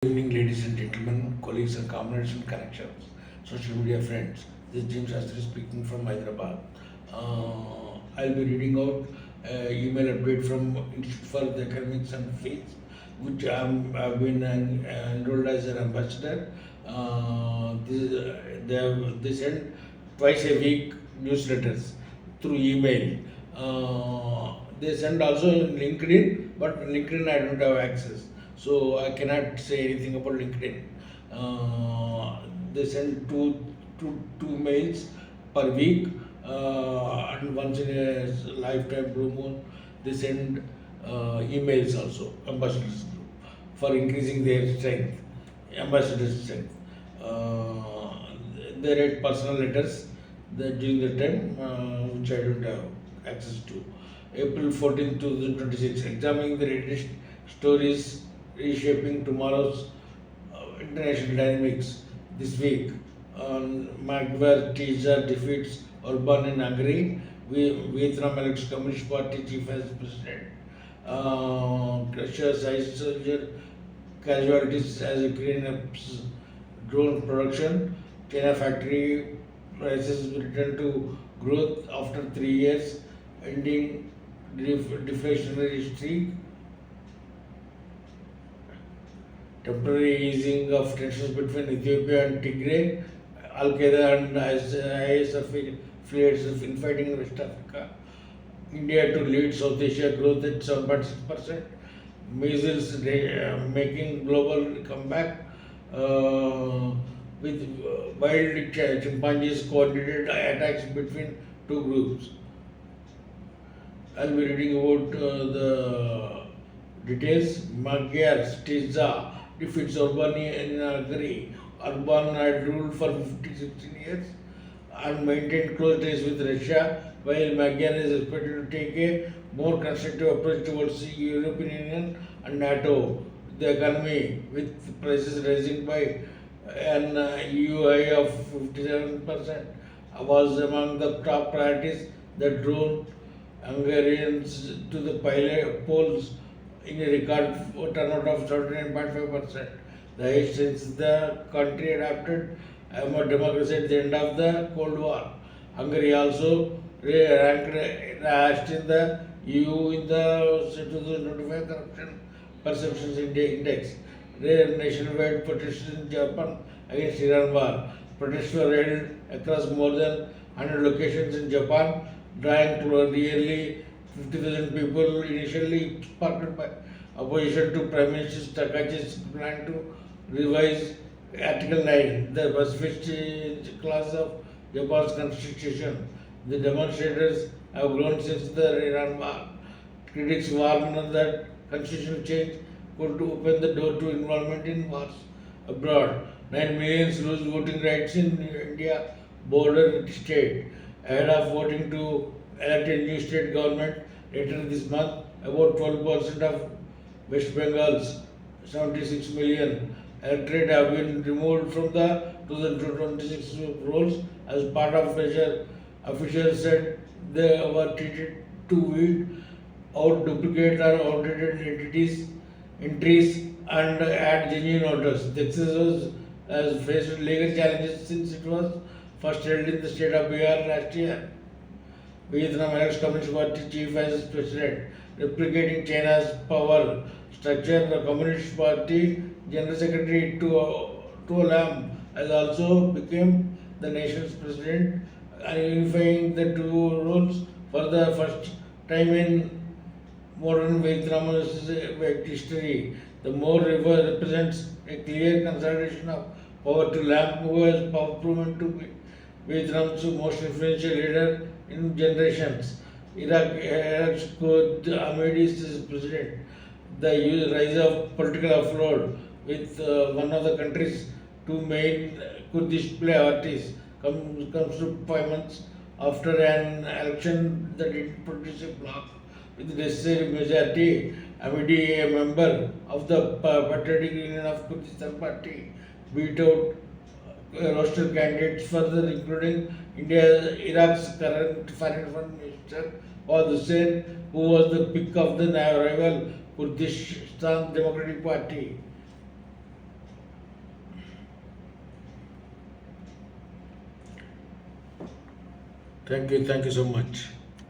Good evening, ladies and gentlemen, colleagues and comrades and connections, social media friends. This is Jim Shastri speaking from Hyderabad. I'll be reading out email update from Institute for the Academics and Faith, which I've been enrolled as an ambassador. They send twice a week newsletters through email. They send also in LinkedIn, but LinkedIn I don't have access, so I cannot say anything about LinkedIn. They send two mails per week, and once in a lifetime blue moon, they send emails also, ambassadors group, for increasing their strength, ambassadors' strength. Uh, they read personal letters during the time, which I don't have access to. April 14, 2026, examining the latest stories reshaping tomorrow's international dynamics. This week, on Magvar Teaser defeats Orban in Hungary, Vietnam elects Communist Party chief as president. Russia's ice soldier casualties as Ukraine ups drone production. China factory prices return to growth after 3 years, ending deflationary streak. Temporary easing of tensions between Ethiopia and Tigray. Al Qaeda and IS affiliates of infighting in West Africa. India to lead South Asia growth at 7.6%. Measles making global comeback, with wild chimpanzees coordinated attacks between two groups. I'll be reading about the details. Magyar Stiza defeats Orban in Hungary. Orban had ruled for 16 years and maintained close ties with Russia, while Magyar is expected to take a more constructive approach towards the European Union and NATO. The economy, with prices rising by an EU high of 57%, was among the top priorities that drove Hungarians to the polls in a record turnout of 79.5%. The highest since the country adopted a more democracy at the end of the Cold War. Hungary also ranked last in the EU in the 2025 Corruption Perceptions Index. There nationwide protests in Japan against Iran war. Protests were held across more than 100 locations in Japan, drawing to nearly 50,000 people. Initially sparked by opposition to Prime Minister Takachi's plan to revise Article 9, the pacifist clause of Japan's constitution. The demonstrators have grown since the Iran war. Critics warn that constitutional change could open the door to involvement in wars abroad. 9 millions lose voting rights in India border state. Ahead of voting to elect a new state government later this month, about 12% of West Bengal's 76 million electorate have been removed from the 2026 rolls as part of pressure. Officials said they were treated to weed out duplicate or outdated entries and add genuine orders. The exercise has faced legal challenges since it was first held in the state of Bihar last year. Vietnam elects Communist Party chief as president, replicating China's power structure. The Communist Party General Secretary Tu Lam has also become the nation's president, unifying the two roles for the first time in modern Vietnamese history. The more river represents a clear consolidation of power to Lam, who has proven to be Vietnam's most influential leader in generations. Iraq's Qud Ahmadis is president. The rise of political upload with one of the country's two main Kurdish parties comes to 5 months after an election that didn't produce a bloc with the necessary majority. Ahmadi, a member of the Patriotic Union of Kurdistan Party, beat out roster candidates further, including Iraq's current foreign minister Fawad Hussein, who was the pick of the rival Kurdistan Democratic Party. Thank you so much.